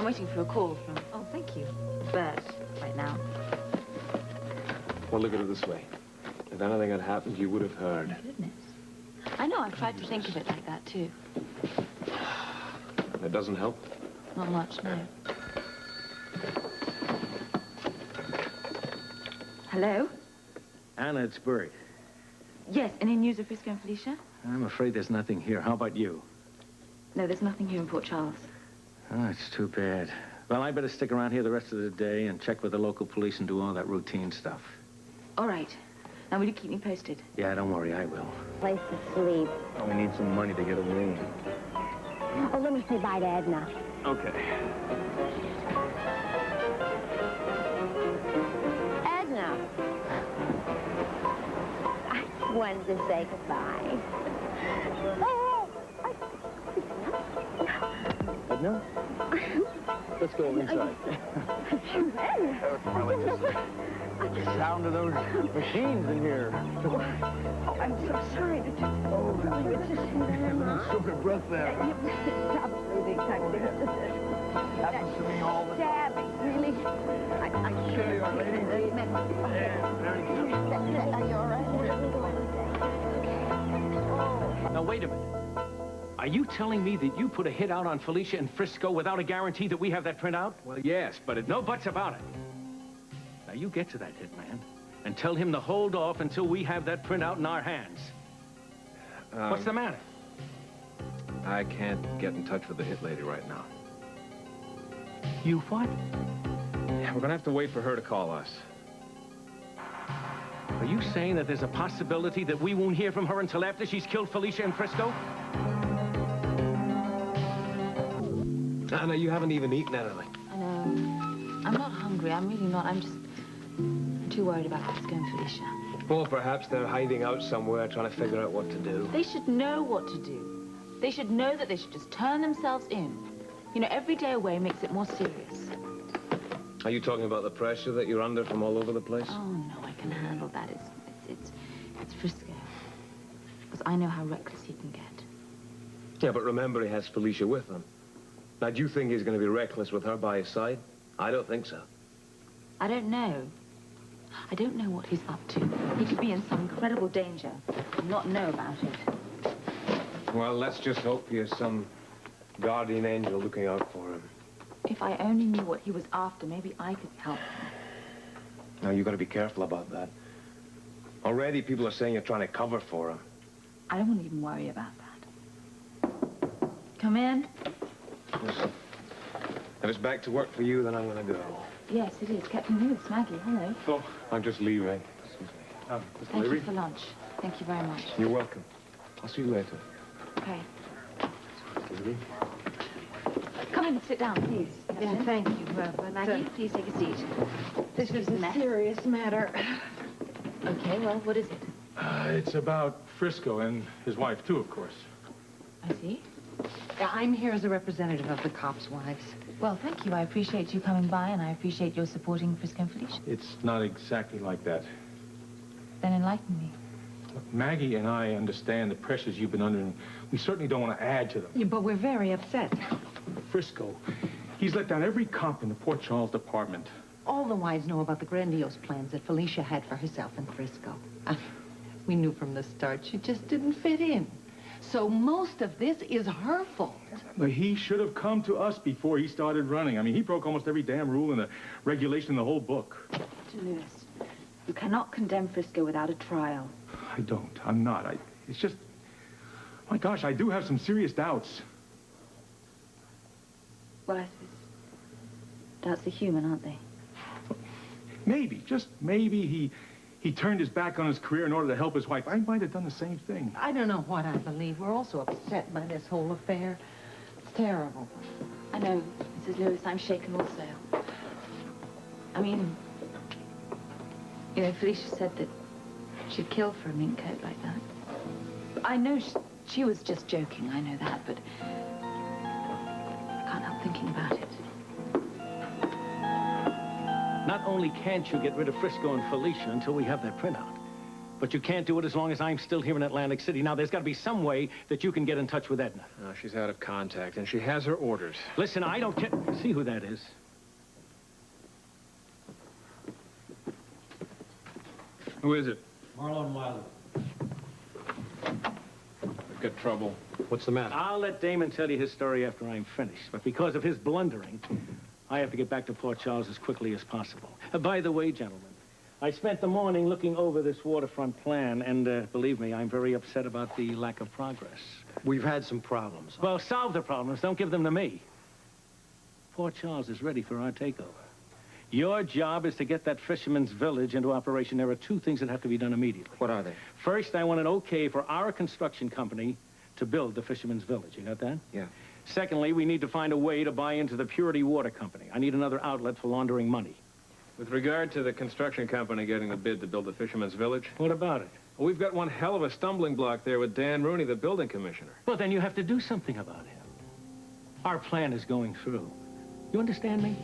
waiting for a call from... Oh, thank you. Bert, right now. Well, look at it this way. If anything had happened, you would have heard. Oh, goodness. I know, I've tried to think of it like that, too. It doesn't help? Not much, no. Hello? Anna, it's Bert. Yes, any news of Frisco and Felicia? I'm afraid there's nothing here. How about you? No, there's nothing here in Port Charles. Oh, it's too bad. Well, I better stick around here the rest of the day and check with the local police and do all that routine stuff. All right. Now, will you keep me posted? Yeah, don't worry, I will. Place to sleep. Oh, we need some money to get a room. Oh, let me say bye to Edna. Okay. Edna. I just wanted to say goodbye. Oh, Edna? Let's go inside. The sound of those machines in here. Oh, I'm so sorry to just... Oh, it's just... Short of breath there. Stop breathing, Happens to me all the time. Stabbing, really? I'm sure you are, lady. Very good. Are you all right? Now, wait a minute. Are you telling me that you put a hit out on Felicia in Frisco without a guarantee that we have that printout? Well, yes, but No buts about it. Now, you get to that hitman and tell him to hold off until we have that printout in our hands. What's the matter? I can't get in touch with the hit lady right now. You what? Yeah, we're gonna have to wait for her to call us. Are you saying that there's a possibility that we won't hear from her until after she's killed Felicia in Frisco? Anna, you haven't even eaten anything. I know. I'm not hungry. I'm really not. I'm too worried about Frisco and Felicia. Well, perhaps they're hiding out somewhere trying to figure out what to do. They should know what to do. They should know that they should just turn themselves in. You know, every day away makes it more serious. Are you talking about the pressure that you're under from all over the place? Oh, no, I can handle that. It's Frisco. Because I know how reckless he can get. Yeah, but remember he has Felicia with him. Now, do you think he's going to be reckless with her by his side? I don't think so. I don't know. I don't know what he's up to. He could be in some incredible danger and not know about it. Well, let's just hope he has some guardian angel looking out for him. If I only knew what he was after, maybe I could help him. Now, you've got to be careful about that. Already, people are saying you're trying to cover for him. I don't want to even worry about that. Come in. Listen, if it's back to work for you, then I'm going to go. Yes, it is. Captain Lewis, Maggie, hello. Oh, I'm just leaving. Excuse me. Thank you for lunch. Thank you very much. You're welcome. I'll see you later. Okay. Come in and sit down, please. Yeah, thank you. Maggie, please take a seat. This is a serious matter. Okay, well, what is it? It's about Frisco and his wife, too, of course. I see. I'm here as a representative of the cops' wives. Well, thank you. I appreciate you coming by, and I appreciate your supporting Frisco and Felicia. It's not exactly like that. Then enlighten me. Look, Maggie and I understand the pressures you've been under, and we certainly don't want to add to them. Yeah, but we're very upset. Frisco, he's let down every cop in the Port Charles department. All the wives know about the grandiose plans that Felicia had for herself in Frisco. We knew from the start she just didn't fit in. So most of this is her fault. But he should have come to us before he started running. I mean, he broke almost every damn rule and the regulation in the whole book. Captain Lewis, you cannot condemn Frisco without a trial. I don't. I'm not. It's just... My gosh, I do have some serious doubts. Well, I suppose doubts are human, aren't they? Maybe, just maybe he turned his back on his career in order to help his wife. I might have done the same thing. I don't know what I believe. We're also upset by this whole affair. It's terrible. I know, Mrs. Lewis, I'm shaken also. I mean, you know, Felicia said that she'd kill for a mink coat like that. I know she was just joking, I know that, but I can't help thinking about it. Not only can't you get rid of Frisco and Felicia until we have that printout, But you can't do it as long as I'm still here in Atlantic City. Now, there's got to be some way that you can get in touch with Edna. No, she's out of contact, and she has her orders. Listen, I don't care. See who that is? Who is it? Marlon Wilder. I've got trouble. What's the matter? I'll let Damon tell you his story after I'm finished. But because of his blundering, I have to get back to Port Charles as quickly as possible. By the way, gentlemen, I spent the morning looking over this waterfront plan, and believe me, I'm very upset about the lack of progress. We've had some problems. Well, solve the problems. Don't give them to me. Port Charles is ready for our takeover. Your job is to get that fisherman's village into operation. There are two things that have to be done immediately. What are they? First, I want an okay for our construction company to build the fisherman's village. You got that? Yeah. Secondly, we need to find a way to buy into the Purity Water Company. I need another outlet for laundering money. With regard to the construction company getting the bid to build the fisherman's village, What about it? well, we've got one hell of a stumbling block there with Dan Rooney, the building commissioner. Well, then you have to do something about him. Our plan is going through. You understand me?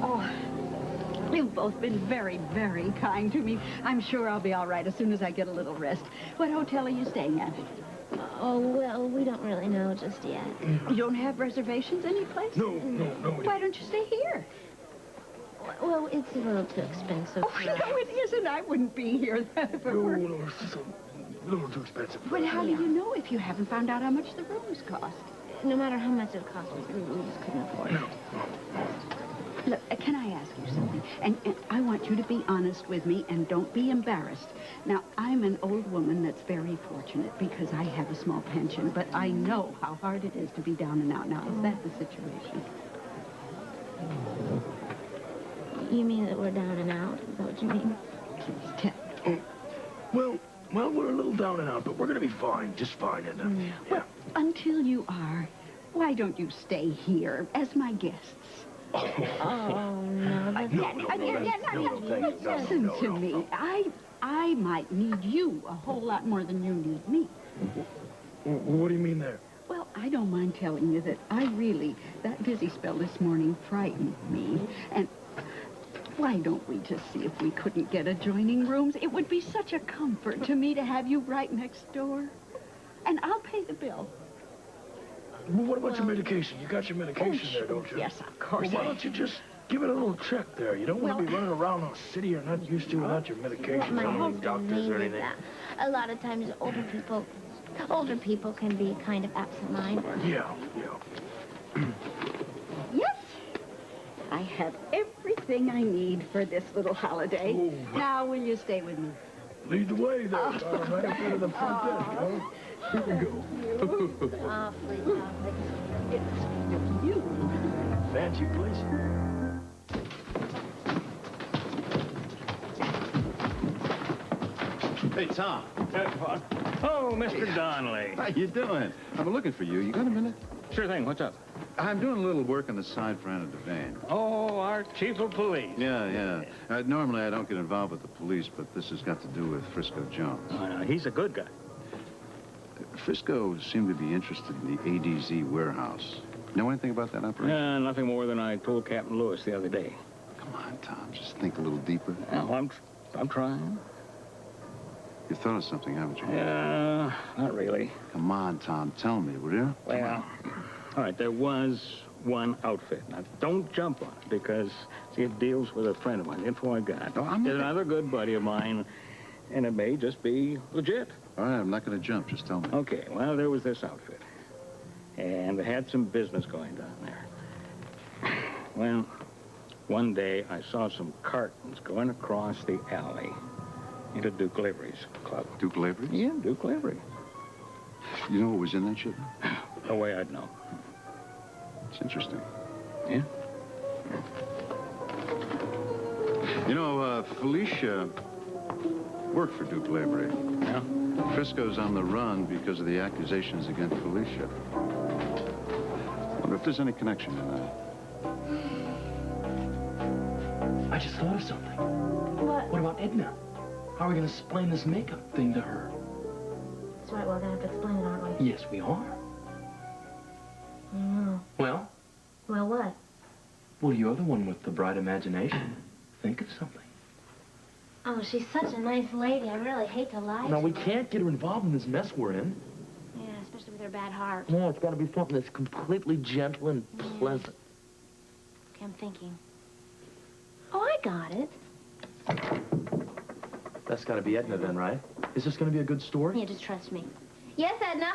Oh, you've both been very, very kind to me. I'm sure I'll be all right as soon as I get a little rest. What hotel are you staying at? Oh, well, we don't really know just yet. You don't have reservations anyplace? No. Why don't you stay here? Well, it's a little too expensive. Oh, no, it isn't. I wouldn't be here if it were. No, it's a little too expensive. But how do you know if you haven't found out how much the rooms cost? No matter how much it costs, we just couldn't afford it. Look, can I ask you something? And I want you to be honest with me and don't be embarrassed. Now, I'm an old woman that's very fortunate because I have a small pension, but I know how hard it is to be down and out. Now, is that the situation? You mean that we're down and out? Is that what you mean? Well, we're a little down and out, but we're gonna be fine, just fine, Edna. Well, until you are, why don't you stay here as my guests? Oh, no. Listen to me. I might need you a whole lot more than you need me. What do you mean there? Well, I don't mind telling you that that dizzy spell this morning frightened me. And why don't we just see if we couldn't get adjoining rooms? It would be such a comfort to me to have you right next door. And I'll pay the bill. Well, what about your medication? You got your medication there, don't you? Yes, of course. Well, why don't you just give it a little check there? You don't want to be running around the city you're not used to without your medication. My Or any husband doctors or made anything. that. A lot of times older people can be kind of absent-minded. Yeah. Yes. I have everything I need for this little holiday. Oh. Now, will you stay with me? Lead the way there, darling. Right up there to the front desk, huh? Here we go. Awfully lovely. It's you. Fancy place. Hey, Tom. Oh, Mr. Donnelly. How you doing? I've been looking for you. You got a minute? Sure thing. What's up? I'm doing a little work on the side for Anna Devane. Oh, our chief of police. Yeah. Normally, I don't get involved with the police, but this has got to do with Frisco Jones. He's a good guy. Frisco seemed to be interested in the ADZ warehouse. Know anything about that operation? Nothing more than I told Captain Lewis the other day. Come on, Tom. Just think a little deeper. Oh, I'm trying. You've thought of something, haven't you? Not really. Come on, Tom. Tell me, will you? Well, all right, there was one outfit. Now, don't jump on it, because, see, it deals with a friend of mine. The info I got. No, I'm It's not- another good buddy of mine, and it may just be legit. All right, I'm not going to jump. Just tell me. Okay, well, there was this outfit, and they had some business going down there. Well, one day I saw some cartons going across the alley into Duke Lavery's club. Duke Lavery? Yeah, Duke Lavery. You know what was in that shipment? No way I'd know. It's interesting. Yeah? You know, Felicia worked for Duke Lavery. Yeah? Frisco's on the run because of the accusations against Felicia. Wonder if there's any connection in that. I just thought of something. What? What about Edna? How are we going to explain this makeup thing to her? That's right, we're going to have to explain it, aren't we? Yes, we are. Oh. Well, Well, what? you're the one with the bright imagination. Think of something. Oh, she's such a nice lady. I really hate to lie Now, to we her. can't get her involved in this mess we're in. Yeah, especially with her bad heart. No, it's got to be something that's completely gentle and pleasant. Okay, I'm thinking. Oh, I got it. That's got to be Edna then, right? Is this going to be a good story? Yeah, just trust me. Yes, Edna?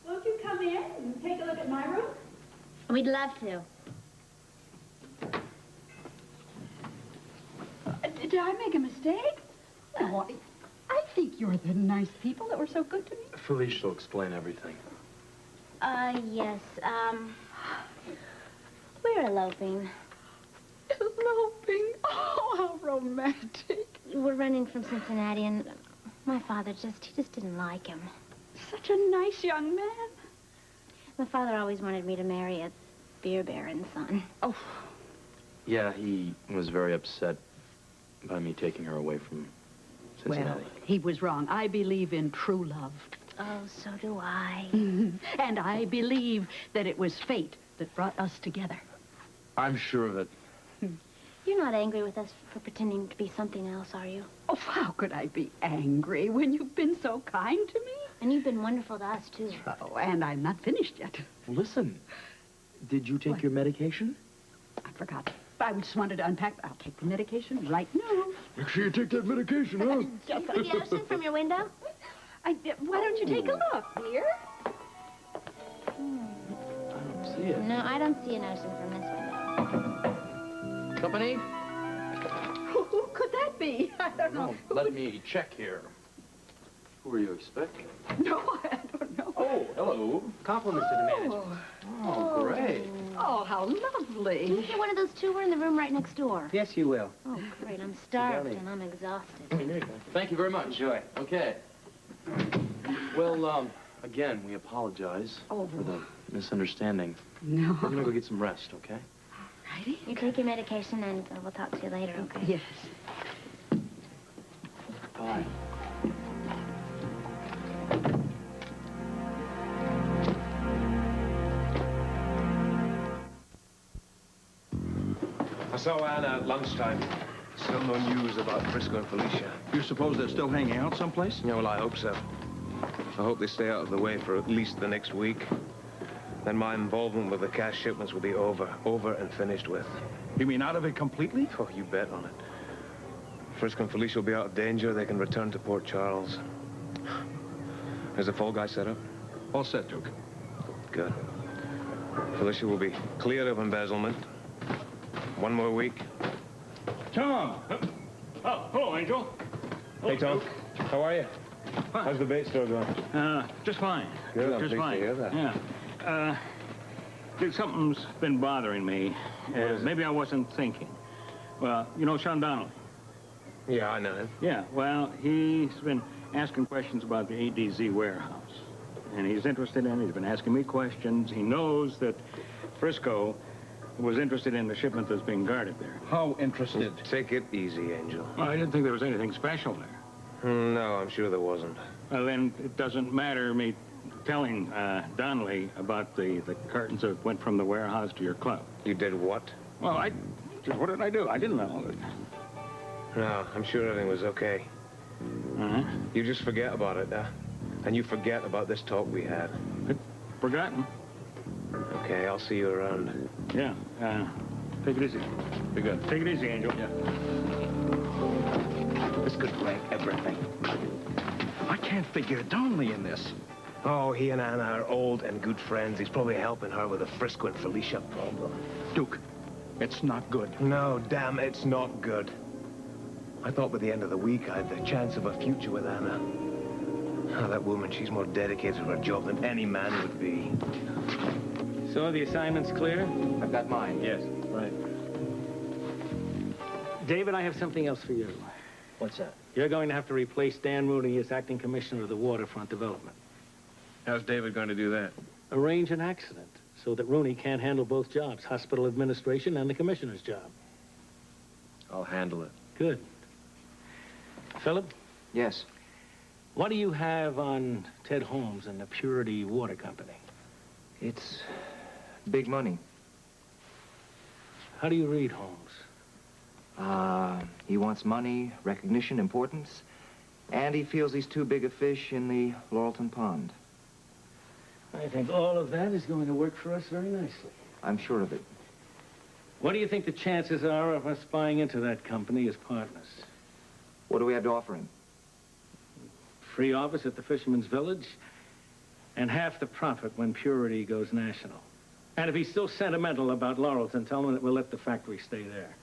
Won't you come in and take a look at my room? We'd love to. Did I make a mistake? No, I think you're the nice people that were so good to me. Felicia will explain everything. Yes, we're eloping. Eloping? Oh, how romantic. We're running from Cincinnati, and my father he just didn't like him. Such a nice young man. My father always wanted me to marry a beer baron's son. Oh. Yeah, he was very upset by me taking her away from Cincinnati. Well, he was wrong. I believe in true love. Oh, so do I. And I believe that it was fate that brought us together. I'm sure of it. You're not angry with us for pretending to be something else, are you? Oh, how could I be angry when you've been so kind to me? And you've been wonderful to us, too. Oh, and I'm not finished yet. Listen, did you take your medication? I forgot. I just wanted to unpack. I'll take the medication right now. Make sure you take that medication, huh? Can you see the ocean from your window? Why don't you take a look, dear? I don't see it. No, I don't see an ocean from this window. Company? Who could that be? I don't know. Let me check here. Who are you expecting? No, I don't know. Oh, hello. Compliments to the manager. Oh, great. Oh, how lovely. Can you get one of those two? We're in the room right next door. Yes, you will. Oh, great. I'm starved and I'm exhausted. Thank you very much. Enjoy. Okay. Well, again, we apologize for the misunderstanding. No. We're gonna go get some rest, okay? Righty. You take your medication and we'll talk to you later, okay? Yes. Bye. I saw Anna at lunchtime. Still no news about Frisco and Felicia. You suppose they're still hanging out someplace? Yeah, well, I hope so. I hope they stay out of the way for at least the next week. Then my involvement with the cash shipments will be over and finished with. You mean out of it completely? Oh, you bet on it. Frisco and Felicia will be out of danger. They can return to Port Charles. Is the fall guy set up? All set, Duke. Good. Felicia will be clear of embezzlement. One more week. Tom! Oh, hello, Angel. Hey, Tom. How are you? How's the bait store going? Just fine. Good, I'm Just pleased to fine. hear that. Yeah. Dude, something's been bothering me. Maybe I wasn't thinking. Well, you know Sean Donnelly? Yeah, I know him. Yeah, well, he's been asking questions about the ADZ warehouse. And he's interested in it. He's been asking me questions. He knows that Frisco was interested in the shipment that's being guarded there. How interested? Take it easy, Angel. Well, I didn't think there was anything special there. No, I'm sure there wasn't. Well, then it doesn't matter me telling Donnelly about the cartons that went from the warehouse to your club. You did what? Well, what did I do? I didn't know. No, I'm sure everything was okay. Uh-huh. You just forget about it, and you forget about this talk we had. Forgotten? Okay, I'll see you around. Yeah, take it easy. Be good. Take it easy, Angel. Yeah. This could break everything. I can't figure Donnelly in this. Oh, he and Anna are old and good friends. He's probably helping her with the Frisco and Felicia problem. Duke, it's not good. No, damn, it's not good. I thought by the end of the week I had the chance of a future with Anna. Oh, that woman, she's more dedicated to her job than any man would be. So the assignment's clear? I've got mine. Yes. Right. David, I have something else for you. What's that? You're going to have to replace Dan Rooney as acting commissioner of the waterfront development. How's David going to do that? Arrange an accident so that Rooney can't handle both jobs, hospital administration and the commissioner's job. I'll handle it. Good. Philip, Yes. what do you have on Ted Holmes and the Purity Water Company? It's big money. How do you read Holmes? He wants money, recognition, importance, and he feels he's too big a fish in the Laurelton pond. I think all of that is going to work for us very nicely. I'm sure of it. What do you think the chances are of us buying into that company as partners? What do we have to offer him? Free office at the Fisherman's Village, and half the profit when Purity goes national. And if he's still sentimental about Laurelton, tell him that we'll let the factory stay there.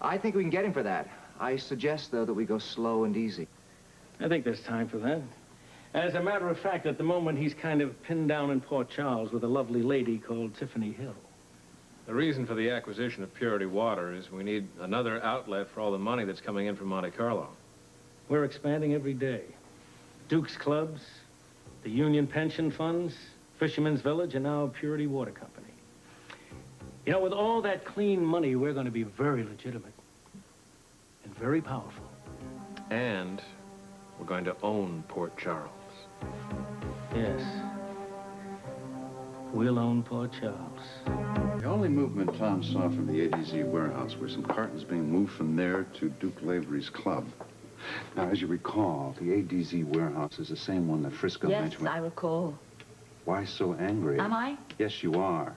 I think we can get him for that. I suggest, though, that we go slow and easy. I think there's time for that. As a matter of fact, at the moment, he's kind of pinned down in Port Charles with a lovely lady called Tiffany Hill. The reason for the acquisition of Purity Water is we need another outlet for all the money that's coming in from Monte Carlo. We're expanding every day. Duke's Clubs, the Union Pension Funds, Fisherman's Village, and now Purity Water Company. You know, with all that clean money, we're going to be very legitimate and very powerful. And we're going to own Port Charles. Yes. We'll own Port Charles. The only movement Tom saw from the ADZ warehouse were some cartons being moved from there to Duke Lavery's club. Now, as you recall, the ADZ warehouse is the same one that Frisco mentioned. Yes, I recall. Why so angry? Am I? Yes, you are.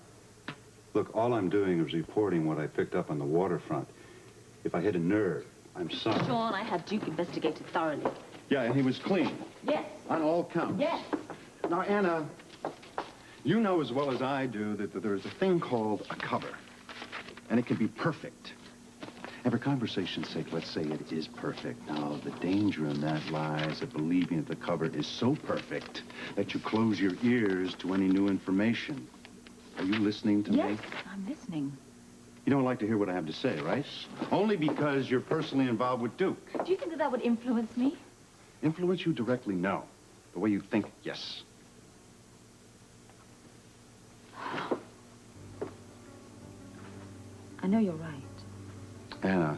Look, all I'm doing is reporting what I picked up on the waterfront. If I hit a nerve, I'm sorry. Sean, I had Duke investigated thoroughly. Yeah, and he was clean. Yes. On all counts. Yes. Now, Anna, you know as well as I do that there's a thing called a cover. And it can be perfect. And for conversation's sake, let's say it is perfect. Now, the danger in that lies in believing that the cover is so perfect that you close your ears to any new information. Are you listening to me? Yes, I'm listening. You don't like to hear what I have to say, right? Only because you're personally involved with Duke. Do you think that that would influence me? Influence you directly, no. The way you think, yes. I know you're right. Anna,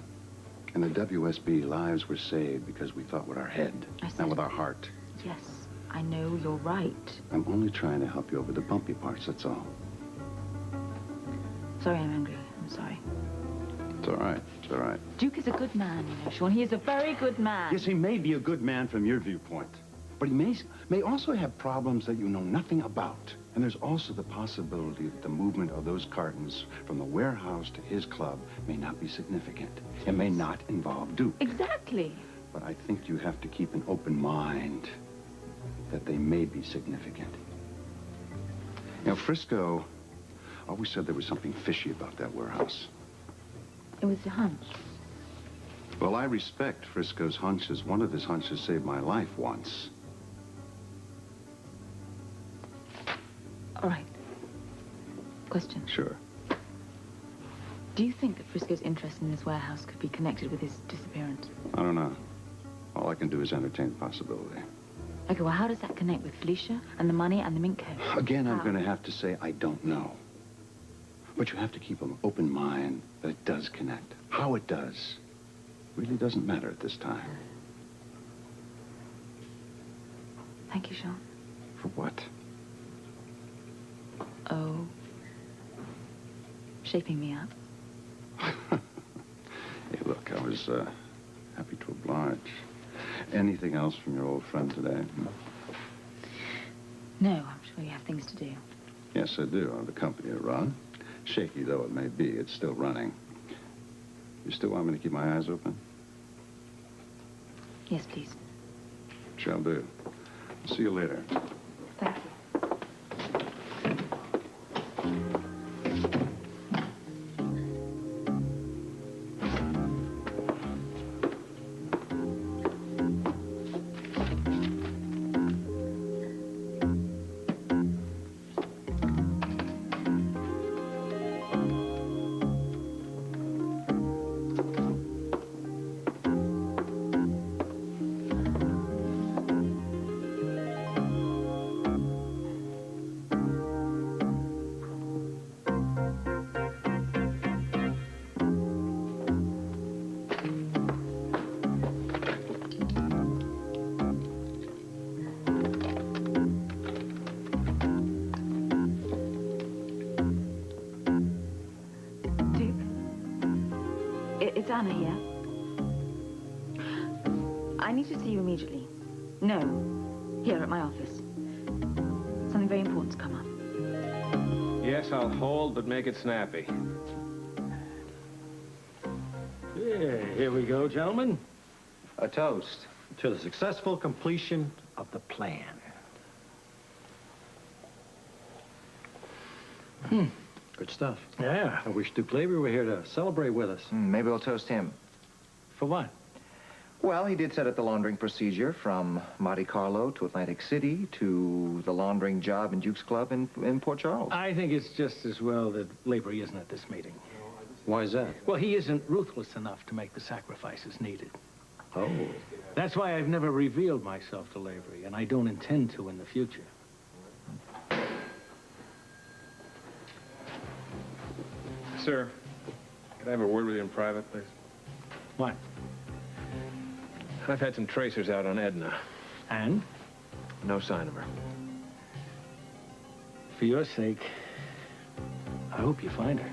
in the WSB, lives were saved because we thought with our head, not with our heart. Yes, I know you're right. I'm only trying to help you over the bumpy parts, that's all. Sorry I'm angry. I'm sorry. It's all right. It's all right. Duke is a good man, you know, Sean. He is a very good man. Yes, he may be a good man from your viewpoint, but he may also have problems that you know nothing about. And there's also the possibility that the movement of those cartons from the warehouse to his club may not be significant. It may not involve Duke. Exactly. But I think you have to keep an open mind that they may be significant. You know, Frisco always said there was something fishy about that warehouse. It was a hunch. Well, I respect Frisco's hunches. One of his hunches saved my life once. All right. Question. Sure. Do you think that Frisco's interest in this warehouse could be connected with his disappearance? I don't know. All I can do is entertain the possibility. Okay, well, how does that connect with Felicia and the money and the mink coat? Again, I'm going to have to say I don't know. But you have to keep an open mind that it does connect. How it does really doesn't matter at this time. Thank you, Sean. For what? Oh, shaping me up. Hey, look, I was happy to oblige. Anything else from your old friend today? No, I'm sure you have things to do. Yes, I do. I have a company to run. Shaky though it may be, it's still running. You still want me to keep my eyes open? Yes, please. Shall do. See you later. Thank you. It's Anna here. I need to see you immediately. No, here at my office. Something very important's come up. Yes, I'll hold, but make it snappy. Yeah, here we go, gentlemen. A toast. To the successful completion of the plan. Good stuff. Yeah. I wish Duke Lavery were here to celebrate with us. Maybe we'll toast him. For what? Well, he did set up the laundering procedure from Monte Carlo to Atlantic City to the laundering job in Duke's Club in Port Charles. I think it's just as well that Lavery isn't at this meeting. Why is that? Well, he isn't ruthless enough to make the sacrifices needed. Oh. That's why I've never revealed myself to Lavery, and I don't intend to in the future. Sir, could I have a word with you in private, please? What? I've had some tracers out on Edna. And? No sign of her. For your sake, I hope you find her.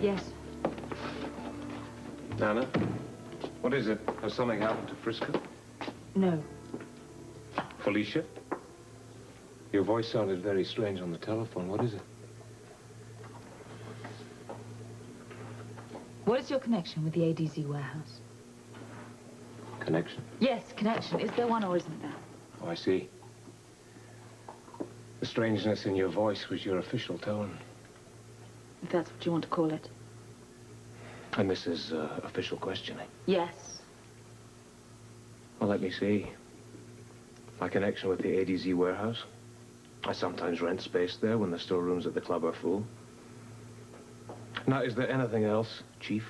Yes. Anna, what is it? Has something happened to Frisco? No. Felicia? Your voice sounded very strange on the telephone. What is it? What is your connection with the ADZ warehouse? Connection? Yes, connection. Is there one or isn't there? Oh, I see. The strangeness in your voice was your official tone. If that's what you want to call it. And this is official questioning. Yes. Well, let me see. My connection with the ADZ warehouse. I sometimes rent space there when the storerooms at the club are full. Now, is there anything else, Chief?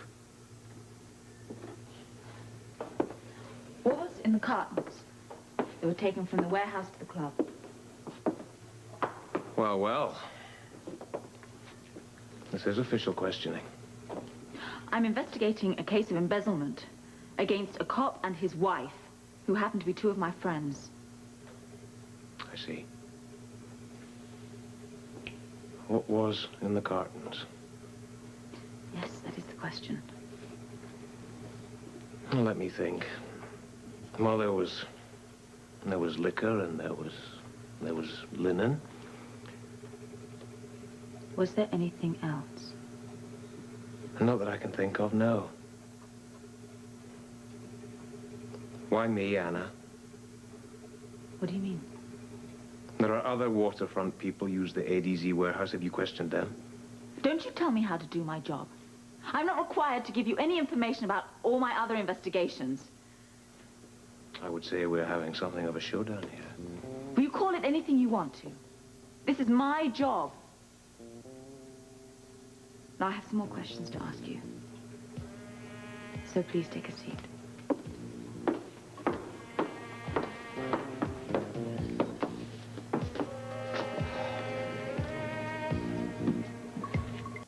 What was in the cartons? They were taken from the warehouse to the club. Well, well. This is official questioning. I'm investigating a case of embezzlement against a cop and his wife, who happen to be two of my friends. I see. What was in the cartons? Yes, that is the question. Well, let me think. Well, there was liquor and there was linen. Was there anything else? Not that I can think of, no. Why me, Anna? What do you mean? There are other waterfront people who use the ADZ warehouse. Have you questioned them? Don't you tell me how to do my job. I'm not required to give you any information about all my other investigations. I would say we're having something of a showdown here. Will you call it anything you want to? This is my job. Now, I have some more questions to ask you. So please take a seat.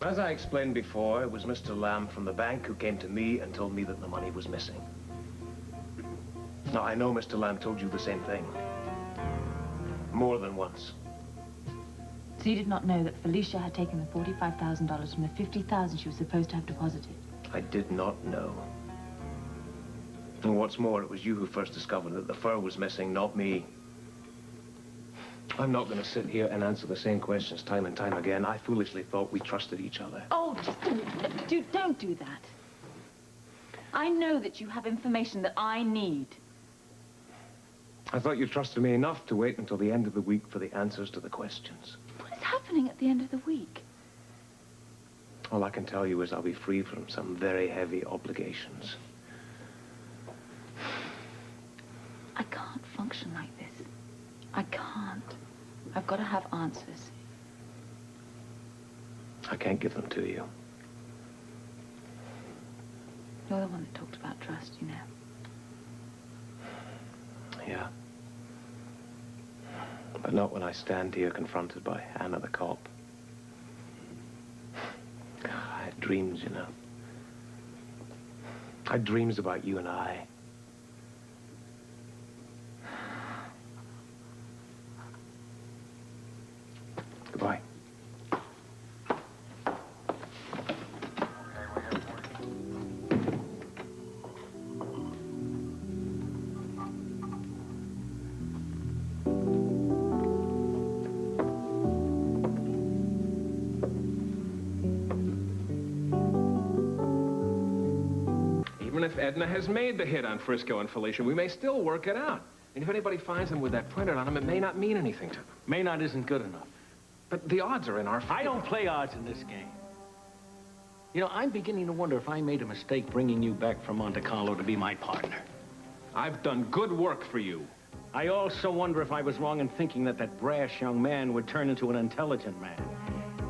As I explained before, it was Mr. Lamb from the bank who came to me and told me that the money was missing. Now, I know Mr. Lamb told you the same thing. More than once. So you did not know that Felicia had taken the $45,000 from the $50,000 she was supposed to have deposited? I did not know. And what's more, it was you who first discovered that the fur was missing, not me. I'm not going to sit here and answer the same questions time and time again. I foolishly thought we trusted each other. Oh, don't do that. I know that you have information that I need. I thought you trusted me enough to wait until the end of the week for the answers to the questions. What is happening at the end of the week? All I can tell you is I'll be free from some very heavy obligations. I can't function like this. I can't. I've got to have answers. I can't give them to you. You're the one that talked about trust, you know. Yeah. But not when I stand here confronted by Anna the cop. I had dreams, you know. I had dreams about you and I. Goodbye. Even if Edna has made the hit on Frisco and Felicia, we may still work it out. And if anybody finds them with that printed on them, it may not mean anything to them. May not isn't good enough. But the odds are in our favor. I don't play odds in this game. You know, I'm beginning to wonder if I made a mistake bringing you back from Monte Carlo to be my partner. I've done good work for you. I also wonder if I was wrong in thinking that that brash young man would turn into an intelligent man.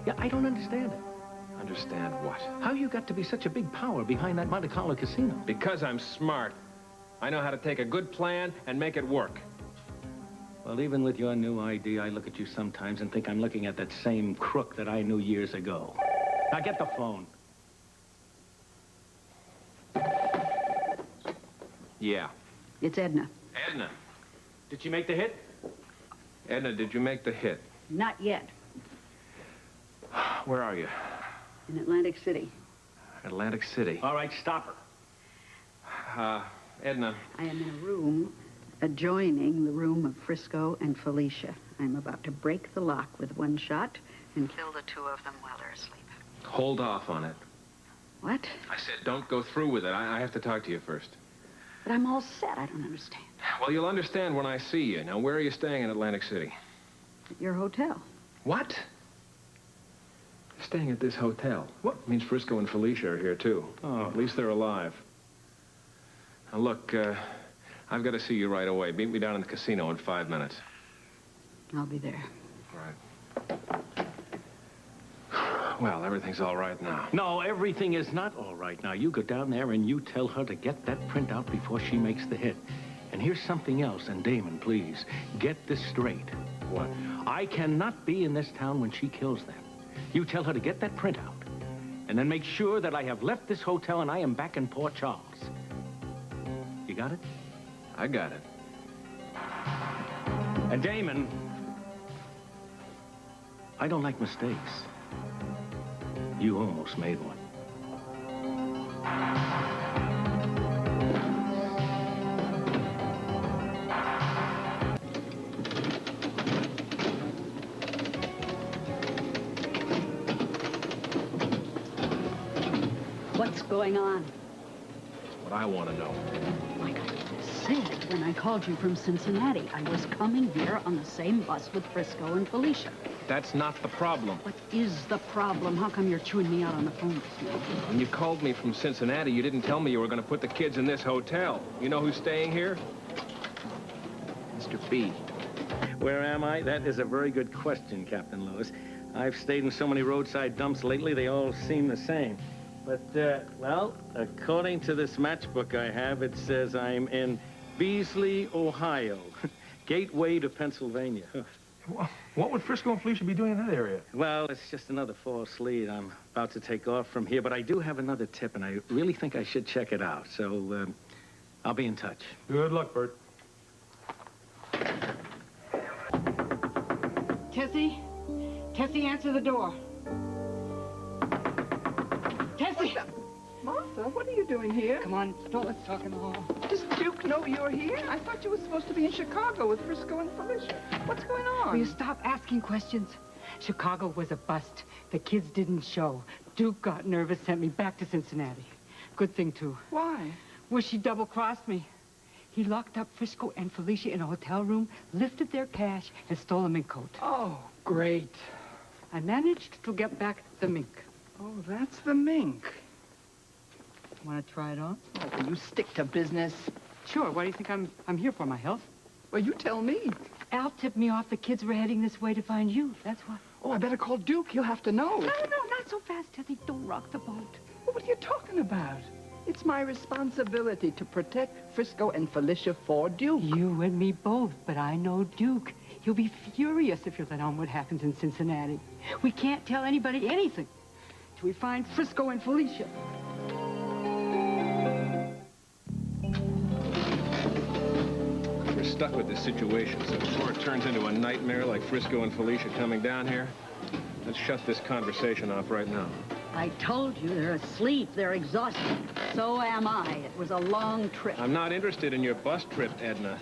Yeah, I don't understand it. Understand what? How you got to be such a big power behind that Monte Carlo casino? Because I'm smart. I know how to take a good plan and make it work. Well, even with your new ID, I look at you sometimes and think I'm looking at that same crook that I knew years ago. Now get the phone. Yeah. It's Edna. Edna. Did she make the hit? Edna, did you make the hit? Not yet. Where are you? In Atlantic City. Atlantic City. All right, stop her. Edna. I am in a room adjoining the room of Frisco and Felicia. I'm about to break the lock with one shot and kill the two of them while they're asleep. Hold off on it. What? I said don't go through with it. I have to talk to you first. But I'm all set. I don't understand. Well, you'll understand when I see you. Now, where are you staying in Atlantic City? At your hotel. What? Staying at this hotel. What? It means Frisco and Felicia are here, too. Oh. At least they're alive. Now, look, I've got to see you right away. Meet me down in the casino in 5 minutes. I'll be there. Right. Well, everything's all right now. No, everything is not all right now. You go down there and you tell her to get that printout before she makes the hit. And here's something else, and Damon, please, get this straight. What? I cannot be in this town when she kills them. You tell her to get that printout, and then make sure that I have left this hotel and I am back in Port Charles. You got it? I got it. And Damon, I don't like mistakes. You almost made one. What's going on? That's what I want to know. Like I said when I called you from Cincinnati, I was coming here on the same bus with Frisco and Felicia. That's not the problem. What is the problem? How come you're chewing me out on the phone this morning? When you called me from Cincinnati, you didn't tell me you were going to put the kids in this hotel. You know who's staying here? Mr. B. Where am I? That is a very good question, Captain Lewis. I've stayed in so many roadside dumps lately, they all seem the same. But, well, according to this matchbook I have, it says I'm in Beasley, Ohio. Gateway to Pennsylvania. What would Frisco and Felicia be doing in that area? Well, it's just another false lead. I'm about to take off from here, but I do have another tip, and I really think I should check it out. So, I'll be in touch. Good luck, Bert. Tessie? Tessie, answer the door. Tessie! Martha, what are you doing here? Come on, don't let's talk in the hall. Does Duke know you're here? I thought you were supposed to be in Chicago with Frisco and Felicia. What's going on? Will you stop asking questions? Chicago was a bust. The kids didn't show. Duke got nervous, sent me back to Cincinnati. Good thing, too. Why? Well, she double-crossed me. He locked up Frisco and Felicia in a hotel room, lifted their cash, and stole a mink coat. Oh, great. I managed to get back the mink. Oh, that's the mink. Want to try it on? Oh, will you stick to business? Sure. What do you think I'm here for, my health? Well, you tell me. Al tipped me off the kids were heading this way to find you. That's why. Oh, I better call Duke. He'll have to know. No, not so fast, Tessie. Don't rock the boat. Well, what are you talking about? It's my responsibility to protect Frisco and Felicia for Duke. You and me both, but I know Duke. He'll be furious if you let on what happens in Cincinnati. We can't tell anybody anything till we find Frisco and Felicia. We're stuck with this situation, so before it turns into a nightmare like Frisco and Felicia coming down here, let's shut this conversation off right now. I told you they're asleep. They're exhausted. So am I. It was a long trip. I'm not interested in your bus trip, Edna.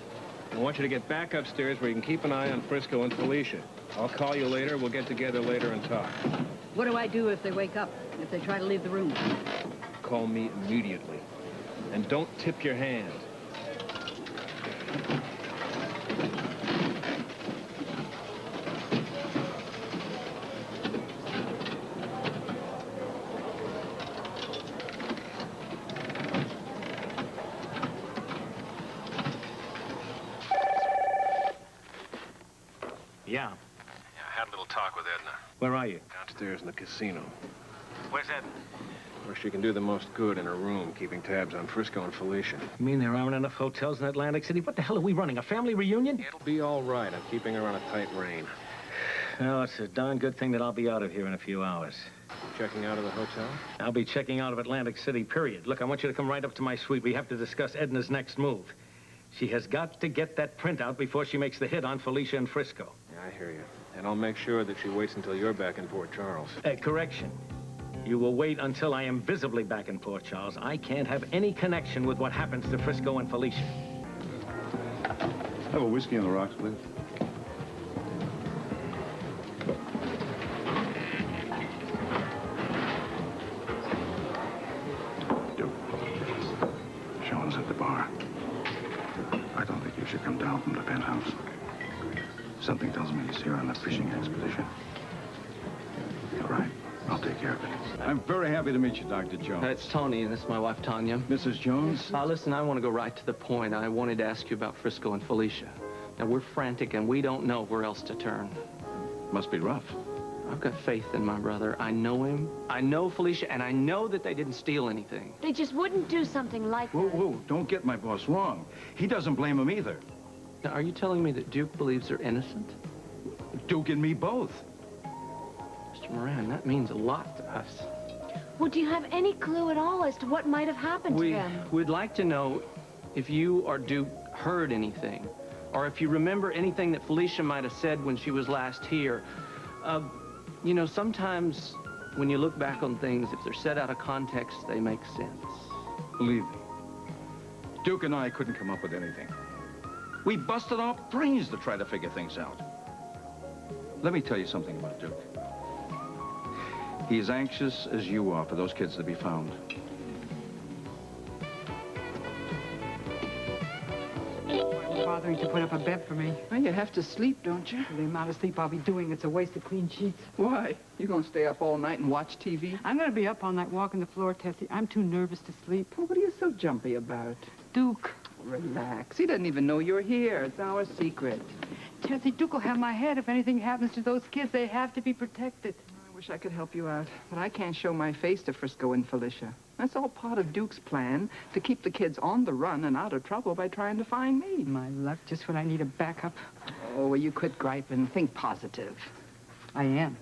I want you to get back upstairs where you can keep an eye on Frisco and Felicia. I'll call you later. We'll get together later and talk. What do I do if they wake up? If they try to leave the room? Call me immediately. And don't tip your hand. Yeah. I had a little talk with Edna. Where are you? Downstairs in the casino. Where's Edna? Where she can do the most good in her room, keeping tabs on Frisco and Felicia. You mean there aren't enough hotels in Atlantic City? What the hell are we running, a family reunion? It'll be all right. I'm keeping her on a tight rein. Well, it's a darn good thing that I'll be out of here in a few hours. Checking out of the hotel? I'll be checking out of Atlantic City, period. Look, I want you to come right up to my suite. We have to discuss Edna's next move. She has got to get that printout before she makes the hit on Felicia and Frisco. Yeah, I hear you. And I'll make sure that she waits until you're back in Port Charles. Correction. You will wait until I am visibly back in Port Charles. I can't have any connection with what happens to Frisco and Felicia. Have a whiskey on the rocks, please. Duke, Sean's at the bar. I don't think you should come down from the penthouse. Something tells me he's here on a fishing expedition. All right, I'll take care of it. I'm very happy to meet you, Dr. Jones. It's Tony, and this is my wife, Tanya. Mrs. Jones? Listen, I want to go right to the point. I wanted to ask you about Frisco and Felicia. Now, we're frantic, and we don't know where else to turn. Must be rough. I've got faith in my brother. I know him. I know Felicia, and I know that they didn't steal anything. They just wouldn't do something like that. Whoa, don't get my boss wrong. He doesn't blame him either. Now, are you telling me that Duke believes they're innocent? Duke and me both. Mr. Moran, that means a lot to us. Well, do you have any clue at all as to what might have happened to them? We'd like to know if you or Duke heard anything, or if you remember anything that Felicia might have said when she was last here. You know, sometimes when you look back on things, if they're set out of context, they make sense. Believe me, Duke and I couldn't come up with anything. We busted our brains to try to figure things out. Let me tell you something about Duke. He is anxious as you are for those kids to be found. Bothering to put up a bed for me. Well, you have to sleep, don't you? The amount of sleep I'll be doing, it's a waste of clean sheets. Why? You gonna stay up all night and watch TV? I'm gonna be up all night walking the floor, Tessie. I'm too nervous to sleep. Well, what are you so jumpy about? Duke. Relax. He doesn't even know you're here. It's our secret. Tessie, Duke will have my head. If anything happens to those kids, they have to be protected. I wish I could help you out, but I can't show my face to Frisco and Felicia. That's all part of Duke's plan, to keep the kids on the run and out of trouble by trying to find me. My luck, just when I need a backup. Oh, well, you quit griping. Think positive. I am.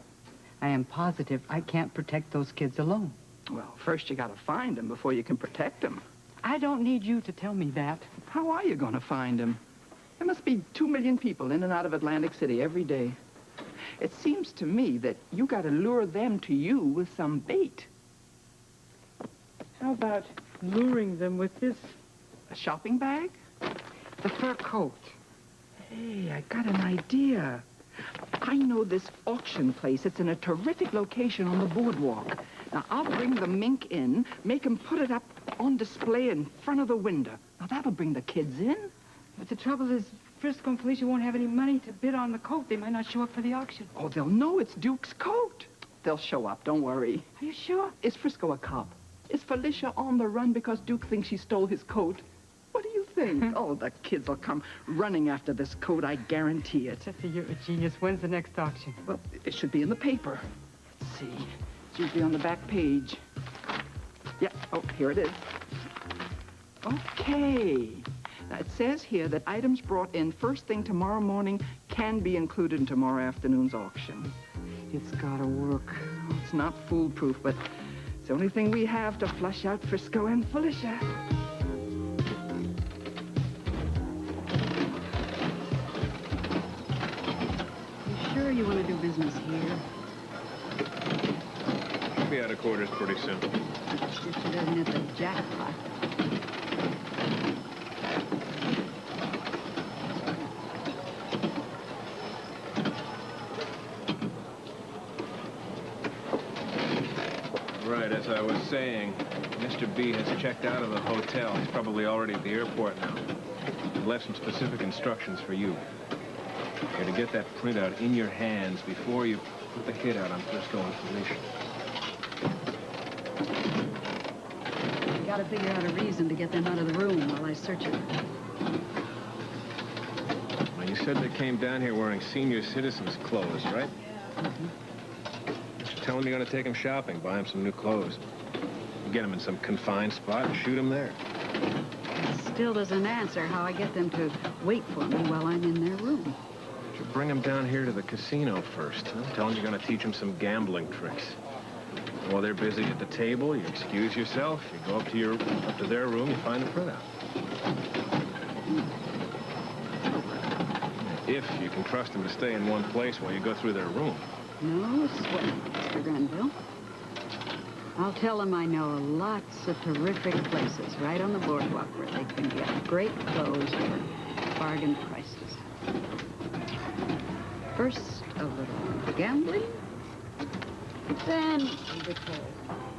I am positive I can't protect those kids alone. Well, first you gotta find them before you can protect them. I don't need you to tell me that. How are you gonna find them? There must be 2 million people in and out of Atlantic City every day. It seems to me that you gotta lure them to you with some bait. How about luring them with this? A shopping bag? The fur coat. Hey, I got an idea. I know this auction place. It's in a terrific location on the boardwalk. Now, I'll bring the mink in, make them put it up on display in front of the window. Now, that'll bring the kids in. But the trouble is, Frisco and Felicia won't have any money to bid on the coat. They might not show up for the auction. Oh, they'll know it's Duke's coat. They'll show up, don't worry. Are you sure? Is Frisco a cop? Is Felicia on the run because Duke thinks she stole his coat? What do you think? Oh, the kids will come running after this coat, I guarantee it. Tessie, you're a genius. When's the next auction? Well, it should be in the paper. Let's see. It's usually on the back page. Yeah, oh, here it is. Okay. Now, it says here that items brought in first thing tomorrow morning can be included in tomorrow afternoon's auction. It's gotta work. It's not foolproof, but it's the only thing we have to flush out Frisco and Felicia. You sure you want to do business here? We'll be out of quarters pretty soon. If she doesn't hit the jackpot. Right, as I was saying, Mr. B has checked out of the hotel. He's probably already at the airport now. He left some specific instructions for you. You're to get that printout in your hands before you put the hit out on Frisco and Felicia. You gotta figure out a reason to get them out of the room while I search it. Well, you said they came down here wearing senior citizens' clothes, right? Tell him you're going to take him shopping, buy him some new clothes. Get him in some confined spot and shoot him there. It still doesn't answer how I get them to wait for me while I'm in their room. You should bring him down here to the casino first. Huh? Tell him you're going to teach him some gambling tricks. While they're busy at the table, you excuse yourself, you go up to their room, you find the printout. If you can trust him to stay in one place while you go through their room. No sweat, Mr. Grenville. I'll tell them I know lots of terrific places right on the boardwalk where they can get great clothes for bargain prices. First, a little gambling. Then a little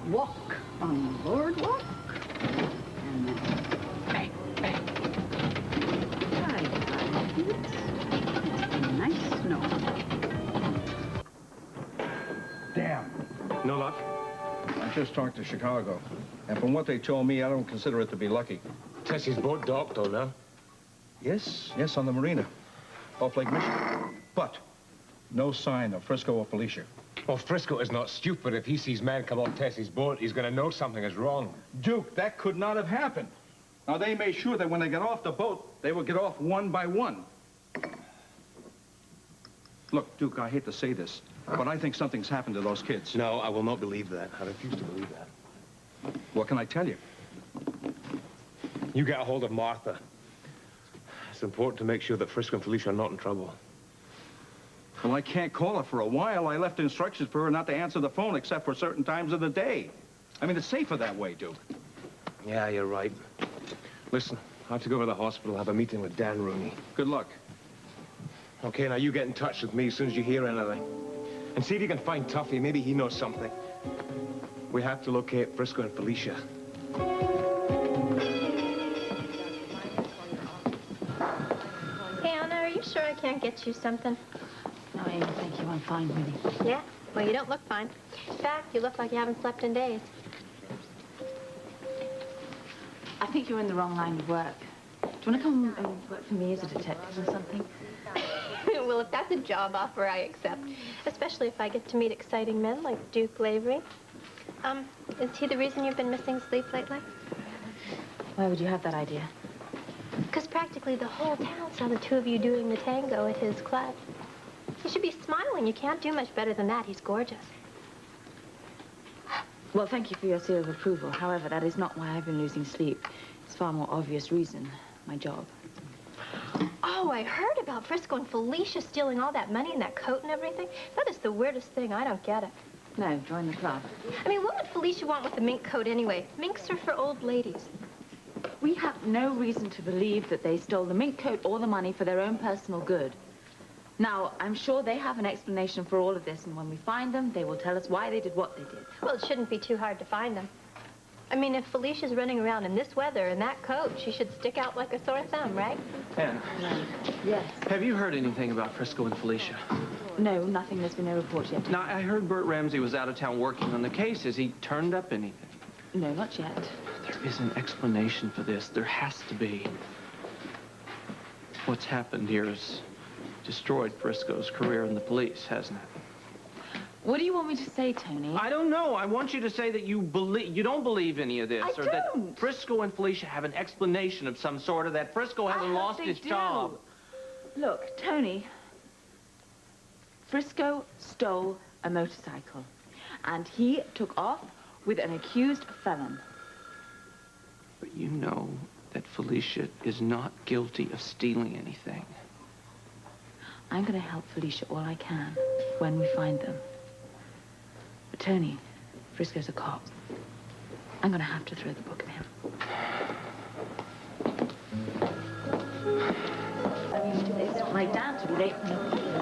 walk on the boardwalk. And then bang, bang. It's a nice snow. Damn. No luck? I just talked to Chicago, and from what they told me, I don't consider it to be lucky. Tessie's boat docked, though, now. Yes, on the marina, off Lake Michigan. But no sign of Frisco or Felicia. Well, Frisco is not stupid. If he sees men come off Tessie's boat, he's going to know something is wrong. Duke, that could not have happened. Now, they made sure that when they got off the boat, they would get off one by one. Look, Duke, I hate to say this, but I think something's happened to those kids. No, I will not believe that. I refuse to believe that. What can I tell you? You get a hold of Martha. It's important to make sure that Frisco and Felicia are not in trouble. Well, I can't call her for a while. I left instructions for her not to answer the phone except for certain times of the day. I mean, it's safer that way, Duke. Yeah, you're right. Listen, I have to go to the hospital, have a meeting with Dan Rooney. Good luck. Okay, now you get in touch with me as soon as you hear anything. And see if you can find Tuffy. Maybe he knows something. We have to locate Frisco and Felicia. Hey, Anna, are you sure I can't get you something? No, Amy, thank you. I'm fine, really. Yeah? Well, you don't look fine. In fact, you look like you haven't slept in days. I think you're in the wrong line of work. Do you want to come and work for me as a detective or something? Well, if that's a job offer, I accept. Especially if I get to meet exciting men like Duke Lavery. Is he the reason you've been missing sleep lately? Why would you have that idea? Because practically the whole town saw the two of you doing the tango at his club. You should be smiling. You can't do much better than that. He's gorgeous. Well, thank you for your seal of approval. However, that is not why I've been losing sleep. It's a far more obvious reason. My job. Oh, I heard about Frisco and Felicia stealing all that money and that coat and everything. That is the weirdest thing. I don't get it. No, join the club. I mean, what would Felicia want with a mink coat anyway? Minks are for old ladies. We have no reason to believe that they stole the mink coat or the money for their own personal good. Now, I'm sure they have an explanation for all of this, and when we find them, they will tell us why they did what they did. Well, it shouldn't be too hard to find them. I mean, if Felicia's running around in this weather in that coat, she should stick out like a sore thumb, right? Anna. Yes. Have you heard anything about Frisco and Felicia? No, nothing. There's been no report yet. Now, I heard Bert Ramsey was out of town working on the case. Has he turned up anything? No, not yet. There is an explanation for this. There has to be. What's happened here has destroyed Frisco's career in the police, hasn't it? What do you want me to say, Tony? I don't know. I want you to say that you don't believe any of this. I or don't. that Frisco and Felicia have an explanation of some sort, or that Frisco hasn't lost his job. Look, Tony, Frisco stole a motorcycle, and he took off with an accused felon. But you know that Felicia is not guilty of stealing anything. I'm going to help Felicia all I can when we find them. But Tony, Frisco's a cop. I'm going to have to throw the book at him. I mean, it's not like Dan to be late.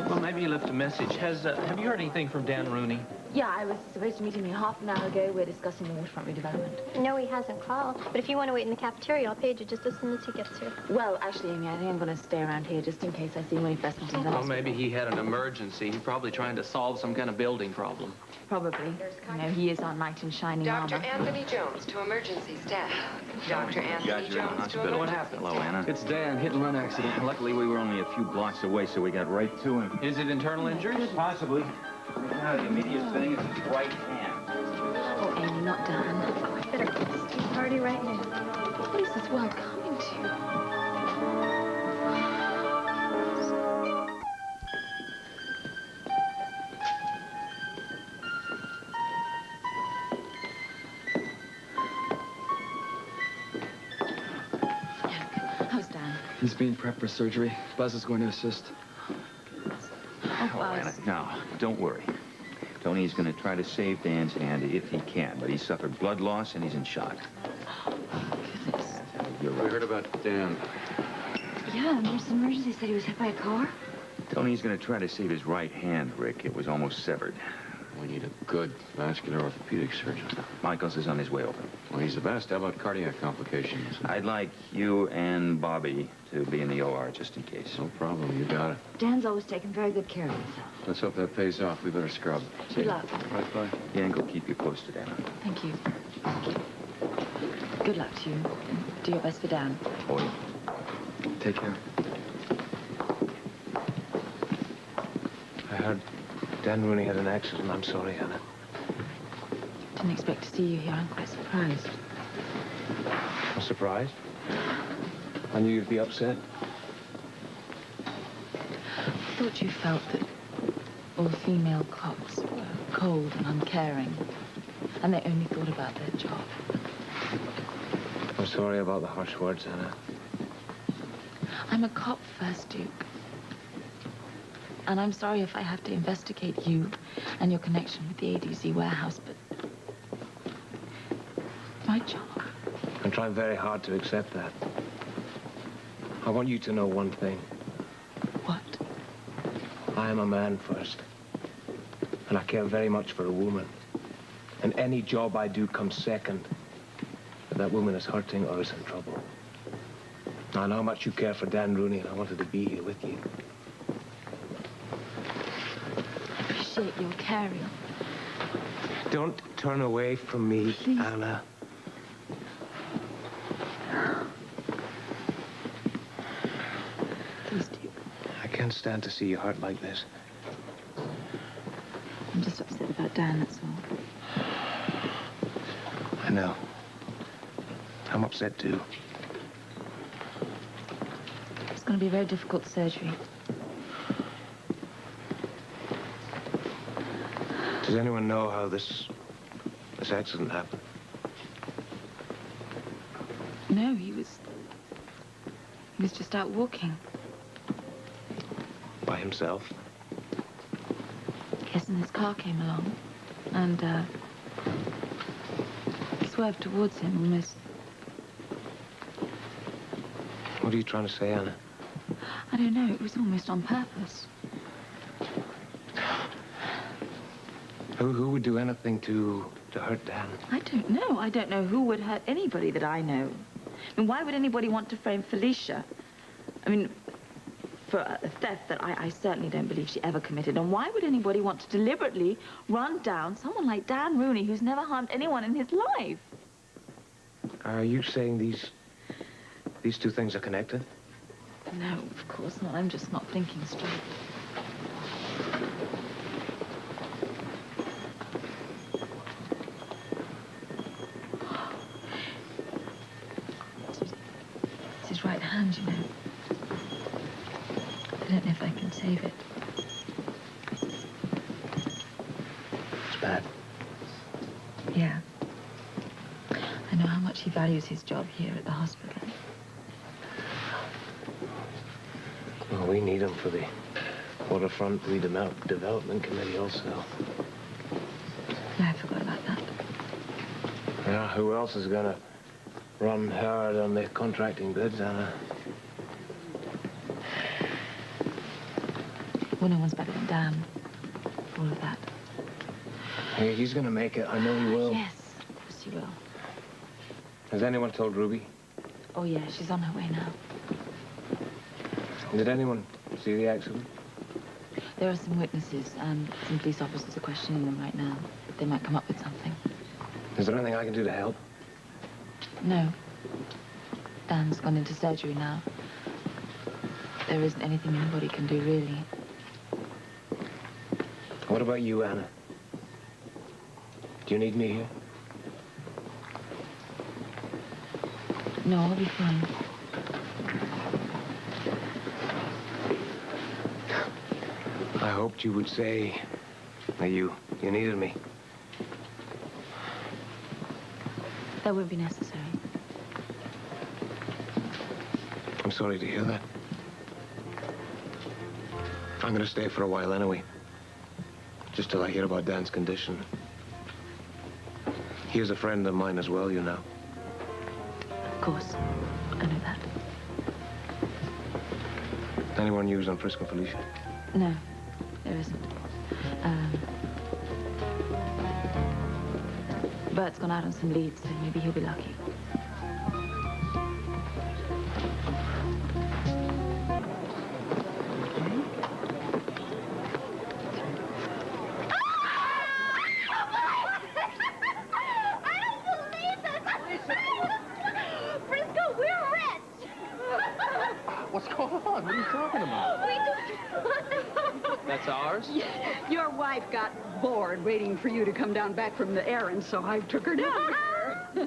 Well, maybe you left a message. Have you heard anything from Dan Rooney? Yeah, I was supposed to meet him here half an hour ago. We're discussing the waterfront redevelopment. No, he hasn't called. But if you want to wait in the cafeteria, I'll page you just as soon as he gets here. Well, actually, Amy, I think I'm going to stay around here just in case I see him when he first comes in the Well, hospital. maybe he had an emergency. He's probably trying to solve some kind of building problem. Probably. You know, he is our knight in shining armor. Dr. Anthony Jones to emergency staff. Dr. Anthony Jones to What happened? Hello, Anna. It's Dan, hit and run accident. Luckily, we were only a few blocks away, so we got right to him. Is it internal injuries? Possibly. Now, the immediate thing is his right hand. Oh, Amy, not Dan. Oh, I better go to the ski party right now. What is this world coming to? How's Dan? He's being prepped for surgery. Buzz is going to assist. Oh, Anna, no, don't worry. Tony's going to try to save Dan's hand if he can, but he's suffered blood loss and he's in shock. Goodness. You're right. We heard about Dan. Yeah, nurse emergency said he was hit by a car. Tony's going to try to save his right hand, Rick. It was almost severed. We need a good vascular orthopedic surgeon. Michaels is on his way over. Well, he's the best. How about cardiac complications? I'd like you and Bobby to be in the OR just in case. No problem. You got it. Dan's always taken very good care of himself. Let's hope that pays off. We better scrub. Good luck. Right, bye. Yeah, and go keep you posted, Anna. Thank you. Good luck to you. And do your best for Dan. Oh, yeah. Take care. I heard Dan Rooney had an accident. I'm sorry, Anna. Didn't expect to see you here. I'm quite surprised. I'm surprised. I knew you'd be upset. I thought you felt that all female cops were cold and uncaring, and they only thought about their job. I'm sorry about the harsh words, Anna. I'm a cop first, Duke. And I'm sorry if I have to investigate you and your connection with the ADZ warehouse, but my job. I'm trying very hard to accept that. I want you to know one thing. What? I am a man first. And I care very much for a woman. And any job I do comes second if that woman is hurting or is in trouble. I know how much you care for Dan Rooney, and I wanted to be here with you. I appreciate your caring. Don't turn away from me, Please. Anna. Please, Duke. I can't stand to see you hurt like this. I'm just upset about Dan, that's all. I know. I'm upset, too. It's going to be a very difficult surgery. Does anyone know how this accident happened? No, he was just out walking. By himself? Yes, and his car came along, and he swerved towards him almost. What are you trying to say, Anna? I don't know, it was almost on purpose. Who would do anything to hurt Dan? I don't know. I don't know who would hurt anybody that I know. I mean, why would anybody want to frame Felicia? I mean, for a theft that I certainly don't believe she ever committed. And why would anybody want to deliberately run down someone like Dan Rooney, who's never harmed anyone in his life? Are you saying these two things are connected? No, of course not. I'm just not thinking straight. I don't know if I can save it. It's bad. Yeah. I know how much he values his job here at the hospital. Well, we need him for the Waterfront Redevelopment Committee also. I forgot about that. Yeah, who else is gonna run hard on the contracting bids, Anna? Well, no one's better than Dan. All of that. Hey, he's gonna make it. I know he will. Yes, of course he will. Has anyone told Ruby? Oh, yeah, she's on her way now. Did anyone see the accident? There are some witnesses, and some police officers are questioning them right now. They might come up with something. Is there anything I can do to help? No. Dan's gone into surgery now. There isn't anything anybody can do, really. What about you, Anna? Do you need me here? No, I'll be fine. I hoped you would say that you needed me. That won't be necessary. I'm sorry to hear that. I'm gonna stay for a while anyway. Just till I hear about Dan's condition. He is a friend of mine as well, you know. Of course. I know that. Any more news on Frisk and Felicia? No, there isn't. Bert's gone out on some leads, so maybe he'll be lucky. What's going on? What are you talking about? That's ours? Your wife got bored waiting for you to come down back from the errand, so I took her down here.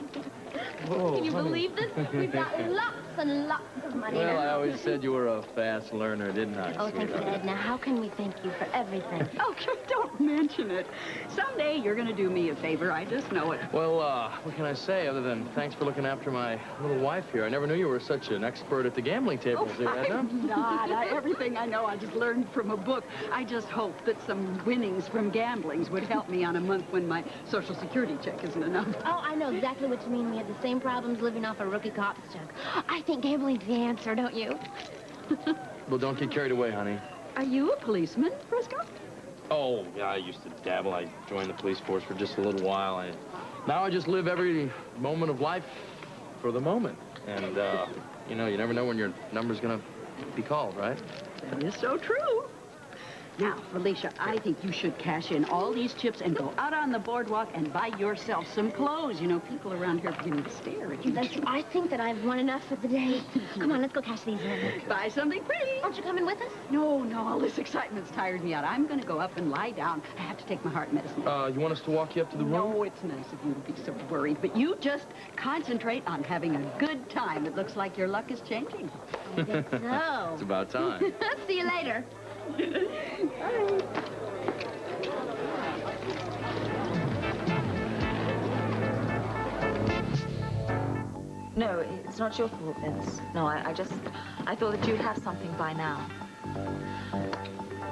Whoa, Can you honey. believe this? We've got lots and lots of money Well, I now. always said you were a fast learner, didn't I? Oh, thanks, sweetheart? Ed. Now, how can we thank you for everything? Oh, don't mention it. Someday you're going to do me a favor. I just know it. Well, what can I say other than thanks for looking after my little wife here? I never knew you were such an expert at the gambling tables there, Edna. I'm not. Everything I know I just learned from a book. I just hope that some winnings from gamblings would help me on a month when my Social Security check isn't enough. Oh, I know exactly what you mean. We had the same problems living off a rookie cop's check. I think gambling's the answer, don't you? Well, don't get carried away, honey. Are you a policeman, Frisco? Oh, yeah, I used to dabble. I joined the police force for just a little while. Now I just live every moment of life for the moment. And, you know, you never know when your number's gonna be called, right? That is so true. Now, Felicia, I think you should cash in all these chips and go out on the boardwalk and buy yourself some clothes. You know, people around here are beginning to stare at you. I think that I've won enough for the day. Come on, let's go cash these in. Buy something pretty. Aren't you coming with us? No, all this excitement's tired me out. I'm going to go up and lie down. I have to take my heart medicine. You want us to walk you up to the room? No, it's nice of you to be so worried, but you just concentrate on having a good time. It looks like your luck is changing. I guess so. It's about time. See you later. No, it's not your fault, Vince. No, I thought that you'd have something by now.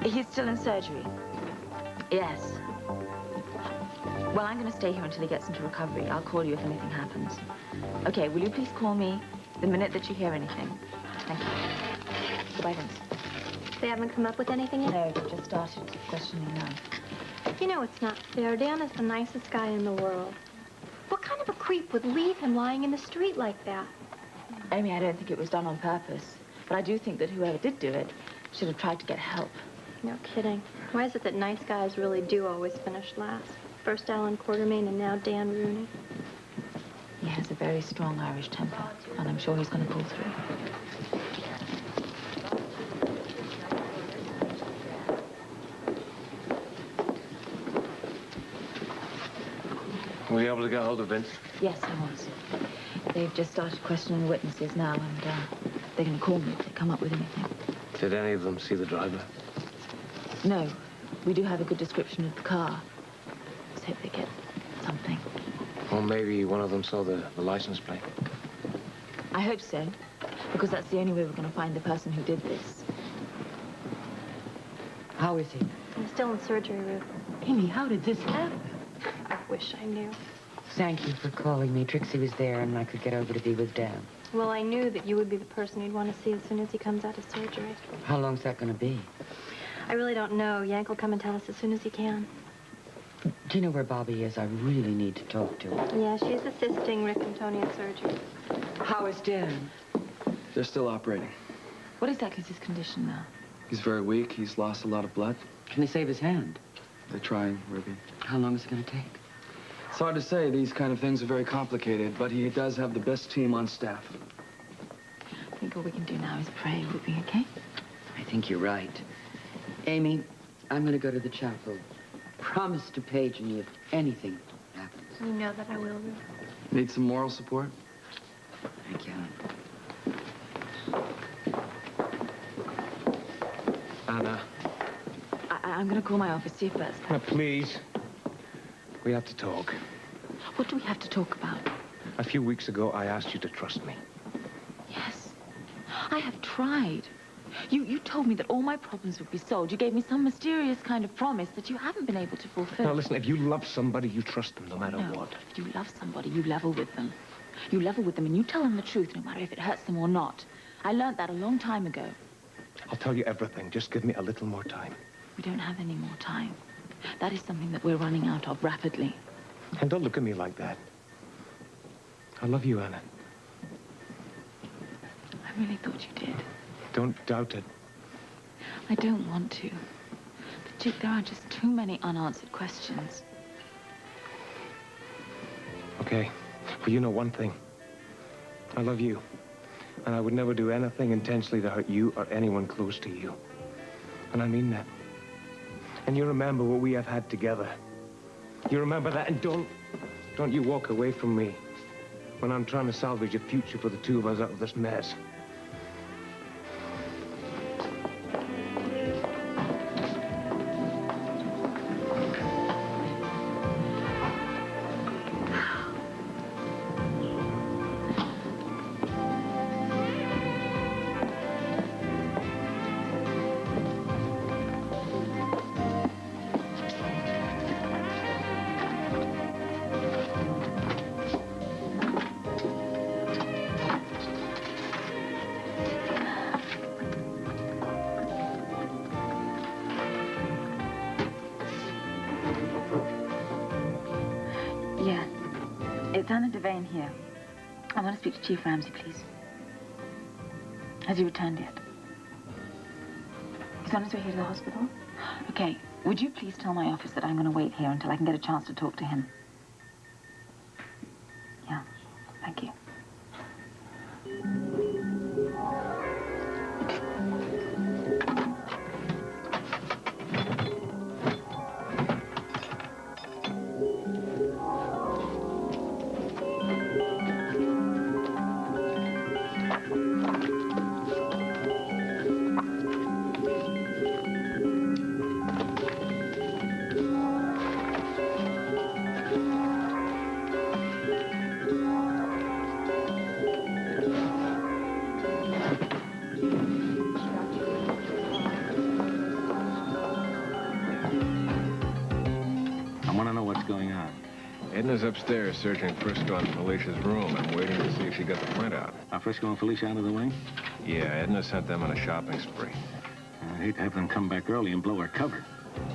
He's still in surgery. Yes. Well, I'm going to stay here until he gets into recovery. I'll call you if anything happens. Okay, will you please call me the minute that you hear anything? Thank you. Goodbye, Vince. They haven't come up with anything yet? No, they've just started questioning now. You know, it's not fair. Dan is the nicest guy in the world. What kind of a creep would leave him lying in the street like that? Amy, I don't think it was done on purpose. But I do think that whoever did do it should have tried to get help. No kidding. Why is it that nice guys really do always finish last? First Alan Quartermain and now Dan Rooney. He has a very strong Irish temper, and I'm sure he's going to pull through. Were you able to get hold of Vince? Yes, I was. They've just started questioning the witnesses now, and they're going to call me if they come up with anything. Did any of them see the driver? No. We do have a good description of the car. Let's hope they get something. Or maybe one of them saw the license plate. I hope so, because that's the only way we're going to find the person who did this. How is he? I'm still in surgery, Ruth. Amy, how did this happen? I wish I knew. Thank you for calling me. Trixie was there, and I could get over to be with Dan. Well, I knew that you would be the person he'd want to see as soon as he comes out of surgery. How long's that going to be? I really don't know. Yank will come and tell us as soon as he can. Do you know where Bobby is? I really need to talk to her. Yeah, she's assisting Rick and Tony in surgery. How is Dan? They're still operating. What exactly is his condition now? He's very weak. He's lost a lot of blood. Can they save his hand? They're trying, Ruby. How long is it going to take? It's hard to say. These kind of things are very complicated, but he does have the best team on staff. I think all we can do now is pray, Ruby, okay? I think you're right. Amy, I'm going to go to the chapel. Promise to page me if anything happens. You know that I will, Ruth. Need some moral support? Thank you. Anna. I'm going to call my office, see if Bert's back. Now, please. We have to talk. What do we have to talk about? A few weeks ago, I asked you to trust me. Yes. I have tried. You told me that all my problems would be solved. You gave me some mysterious kind of promise that you haven't been able to fulfill. Now, listen, if you love somebody, you trust them no matter what. If you love somebody, you level with them. You level with them and you tell them the truth, no matter if it hurts them or not. I learned that a long time ago. I'll tell you everything. Just give me a little more time. We don't have any more time. That is something that we're running out of rapidly. And don't look at me like that. I love you, Anna. I really thought you did. Don't doubt it. I don't want to. But, Duke, there are just too many unanswered questions. Okay. But you know one thing. I love you. And I would never do anything intentionally to hurt you or anyone close to you. And I mean that. And you remember what we have had together. You remember that, and don't you walk away from me when I'm trying to salvage a future for the two of us out of this mess. Yeah. It's Anna Devane here. I want to speak to Chief Ramsey, please. Has he returned yet? He's on his way here to the hospital? Okay. Would you please tell my office that I'm going to wait here until I can get a chance to talk to him? Yeah. Thank you. Edna's upstairs searching Frisco and Felicia's room. I'm waiting to see if she got the printout. Are Frisco and Felicia out of the way? Yeah, Edna sent them on a shopping spree. I'd hate to have them come back early and blow our cover.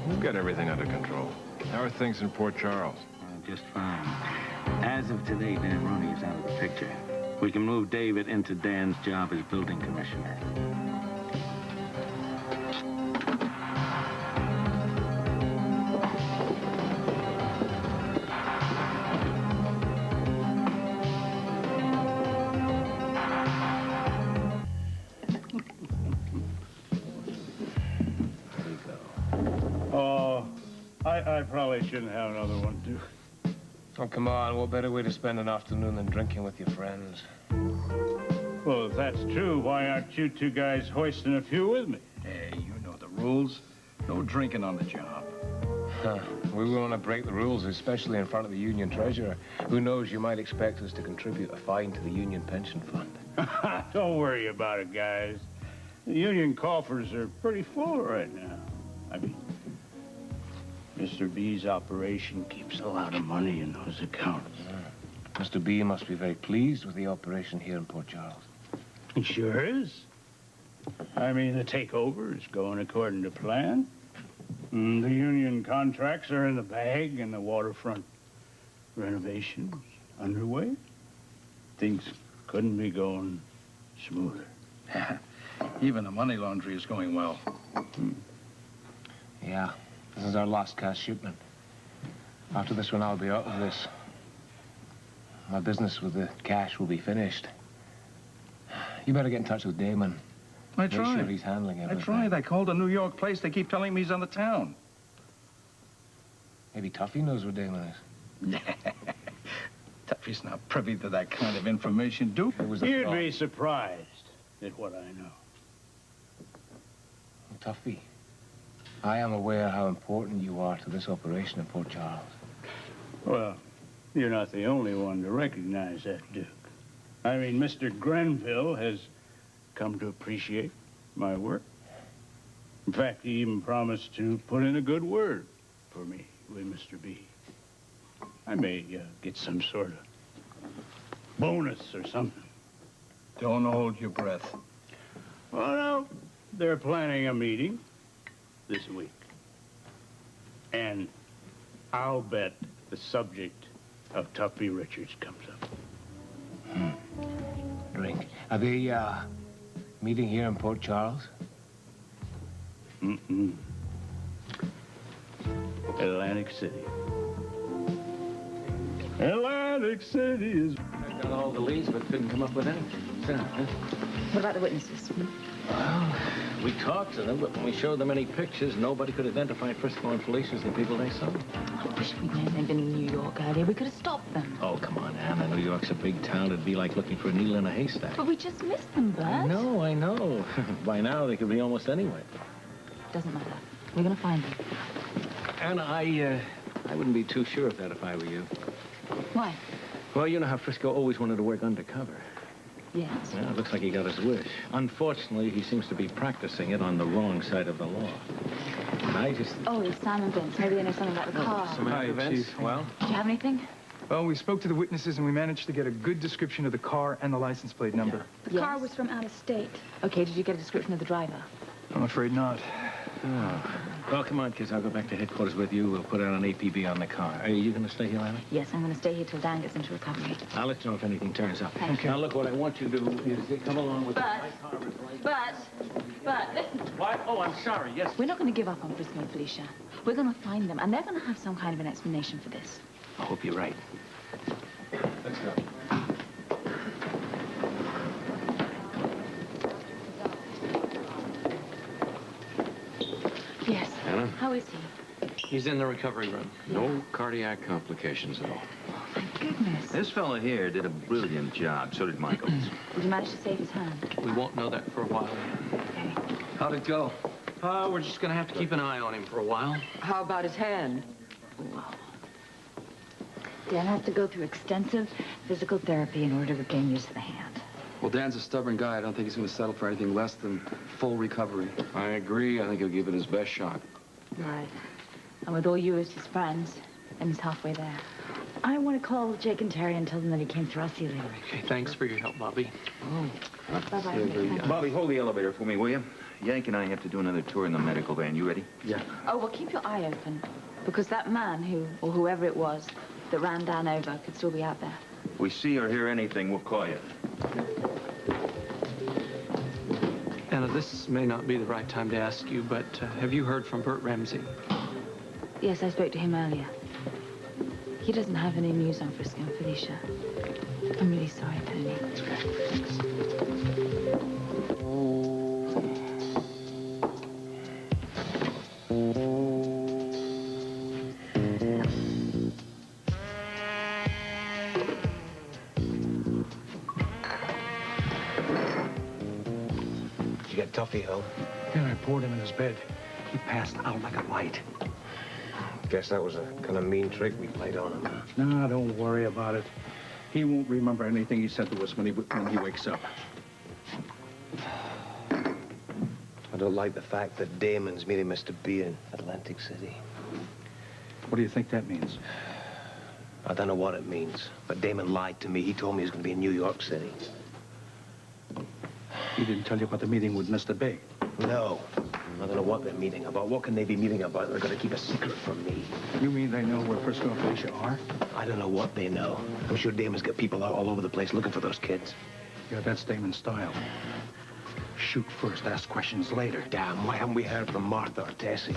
We've got everything under control. How are things in Port Charles? Just fine. As of today, Dan Roney is out of the picture. We can move David into Dan's job as building commissioner. I probably shouldn't have another one, too. Oh, come on. What better way to spend an afternoon than drinking with your friends? Well, if that's true, why aren't you two guys hoisting a few with me? Hey, you know the rules. No drinking on the job. Huh. We wouldn't want to break the rules, especially in front of the union treasurer. Who knows, you might expect us to contribute a fine to the union pension fund. Don't worry about it, guys. The union coffers are pretty full right now. I mean, Mr. B's operation keeps a lot of money in those accounts. Mr. B must be very pleased with the operation here in Port Charles. He sure is. I mean, the takeover is going according to plan. The union contracts are in the bag, and the waterfront renovation's underway. Things couldn't be going smoother. Even the money laundry is going well. Yeah, this is our last cash shipment. After this one, I'll be out of this. My business with the cash will be finished. You better get in touch with Damon. I tried. Make sure he's handling everything. I tried. I called a New York place. They keep telling me he's on the town. Maybe Tuffy knows where Damon is. Tuffy's not privy to that kind of information, Duke. You'd be surprised at what I know. Tuffy, I am aware how important you are to this operation in Port Charles. Well, you're not the only one to recognize that, Duke. I mean, Mr. Grenville has come to appreciate my work. In fact, he even promised to put in a good word for me with Mr. B. I may get some sort of bonus or something. Don't hold your breath. Well, no, they're planning a meeting this week. And I'll bet the subject of Tuffy Richards comes up. Drink. Are they, meeting here in Port Charles? Atlantic City. Atlantic City is... I got all the leads, but couldn't come up with anything. What about the witnesses? Well, we talked to them, but when we showed them any pictures, nobody could identify Frisco and Felicia as the people they saw. I wish we'd known they'd been in New York earlier. We could have stopped them. Oh, come on, Anna. New York's a big town. It'd be like looking for a needle in a haystack. But we just missed them, Bert. I know. By now, they could be almost anywhere. Doesn't matter. We're gonna find them. Anna, I wouldn't be too sure of that if I were you. Why? Well, you know how Frisco always wanted to work undercover. Yes. Well, it looks like he got his wish. Unfortunately, he seems to be practicing it on the wrong side of the law. And I just... Oh, it's Sam and Vince. Maybe they know something about the car. Hi, Chief. Well? Did you have anything? Well, we spoke to the witnesses and we managed to get a good description of the car and the license plate number. The car was from out of state. Okay, did you get a description of the driver? I'm afraid not. Oh. Well, come on, kids. I'll go back to headquarters with you. We'll put out an APB on the car. Are you going to stay here, Anna? Yes, I'm gonna stay here till Dan gets into recovery. I'll let you know if anything turns up. Thank Okay. Now, look, what I want you to do is come along with But, listen. What? Oh, I'm sorry. Yes. We're not gonna give up on Frisco and Felicia. We're gonna find them, and they're gonna have some kind of an explanation for this. I hope you're right. Let's go. Yes. Anna? How is he? He's in the recovery room. No cardiac complications at all. Goodness. This fella here did a brilliant job. So did Michael. Did you manage to save his hand? We won't know that for a while. How'd it go? We're just gonna have to keep an eye on him for a while. How about his hand? Dan has to go through extensive physical therapy in order to regain use of the hand. Well, Dan's a stubborn guy. I don't think he's going to settle for anything less than full recovery. I agree. I think he'll give it his best shot. Right. And with all you as his friends, then he's halfway there. I want to call Jake and Terry and tell them that he came through. I'll see you later. Okay, thanks for your help, Bobby. Oh. Bye-bye. Bobby, hold the elevator for me, will you? Yank and I have to do another tour in the medical van. You ready? Yeah. Oh, well, keep your eye open. Because that man or whoever it was that ran Dan over could still be out there. If we see or hear anything, we'll call you. Anna, this may not be the right time to ask you, but have you heard from Bert Ramsey? Yes, I spoke to him earlier. He doesn't have any news on Frisco and Felicia. I'm really sorry, Tony. It's okay. Thanks. coffee home? Yeah, I poured him in his bed. He passed out like a light. Guess that was a kind of mean trick we played on him. No, don't worry about it. He won't remember anything he said to us when he wakes up. I don't like the fact that Damon's meeting Mr. B in Atlantic City. What do you think that means? I don't know what it means, but Damon lied to me. He told me he was going to be in New York City. He didn't tell you about the meeting with Mr. B? No. I don't know what they're meeting about. What can they be meeting about? They're going to keep a secret from me. You mean they know where Frisco and Felicia are? I don't know what they know. I'm sure Damon's got people out all over the place looking for those kids. Yeah, that's Damon's style. Shoot first, ask questions later. Damn, why haven't we heard from Martha or Tessie?